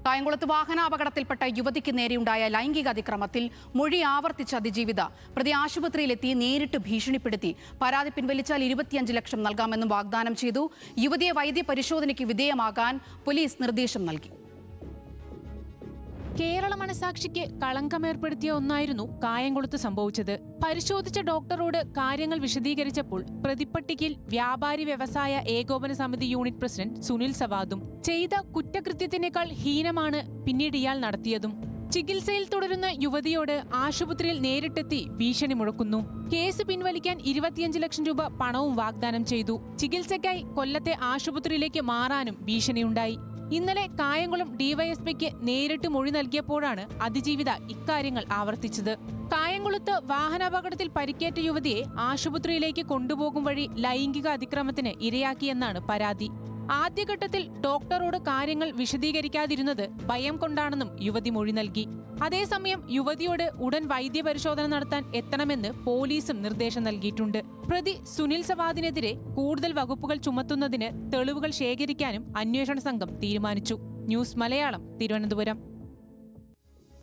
കായംകുളത്ത് വാഹനാപകടത്തിൽപ്പെട്ട യുവതിക്ക് നേരെയുണ്ടായ ലൈംഗിക അതിക്രമത്തിൽ മൊഴി ആവർത്തിച്ച അതിജീവിത പ്രതി ആശുപത്രിയിലെത്തി നേരിട്ട് ഭീഷണിപ്പെടുത്തി. പരാതി പിൻവലിച്ചാൽ 25 ലക്ഷം നൽകാമെന്നും വാഗ്ദാനം ചെയ്തു. യുവതിയെ വൈദ്യ പരിശോധനയ്ക്ക് വിധേയമാക്കാൻ പോലീസ് നിർദ്ദേശം നൽകി. കേരള മനസാക്ഷിക്ക് കളങ്കമേർപ്പെടുത്തിയ ഒന്നായിരുന്നു കായംകുളത്ത് സംഭവിച്ചത്. പരിശോധിച്ച ഡോക്ടറോട് കാര്യങ്ങൾ വിശദീകരിച്ചപ്പോൾ പ്രതിപ്പട്ടികയിൽ വ്യാപാരി വ്യവസായ ഏകോപന സമിതി യൂണിറ്റ് പ്രസിഡന്റ് സുനിൽ സവാദും ചെയ്ത കുറ്റകൃത്യത്തിനേക്കാൾ ഹീനമാണ് പിന്നീട് ഇയാൾ നടത്തിയതും. ചികിത്സയിൽ തുടരുന്ന യുവതിയോട് ആശുപത്രിയിൽ നേരിട്ടെത്തി ഭീഷണി മുഴക്കുന്നു. കേസ് പിൻവലിക്കാൻ 25 ലക്ഷം രൂപ പണവും വാഗ്ദാനം ചെയ്തു. ചികിത്സയ്ക്കായി കൊല്ലത്തെ ആശുപത്രിയിലേക്ക് മാറാനും ഭീഷണിയുണ്ടായി. ഇന്നലെ കായംകുളം ഡിവൈഎസ്പിക്ക് നേരിട്ട് മൊഴി നൽകിയപ്പോഴാണ് അതിജീവിത ഇക്കാര്യങ്ങൾ ആവർത്തിച്ചത്. കായംകുളത്ത് വാഹനാപകടത്തിൽ പരിക്കേറ്റ യുവതിയെ ആശുപത്രിയിലേക്ക് കൊണ്ടുപോകും വഴി ലൈംഗിക അതിക്രമത്തിന് ഇരയാക്കിയെന്നാണ് പരാതി. ആദ്യഘട്ടത്തിൽ ഡോക്ടറോട് കാര്യങ്ങൾ വിശദീകരിക്കാതിരുന്നത് ഭയം കൊണ്ടാണെന്നും യുവതി മൊഴി നൽകി. അതേസമയം യുവതിയോട് ഉടൻ വൈദ്യപരിശോധന നടത്താൻ എത്തണമെന്ന് പോലീസും നിർദ്ദേശം നൽകിയിട്ടുണ്ട്. പ്രതി സുനിൽ സവാദിനെതിരെ കൂടുതൽ വകുപ്പുകൾ ചുമത്തുന്നതിന് തെളിവുകൾ ശേഖരിക്കാനും അന്വേഷണ സംഘം തീരുമാനിച്ചു. ന്യൂസ് മലയാളം, തിരുവനന്തപുരം.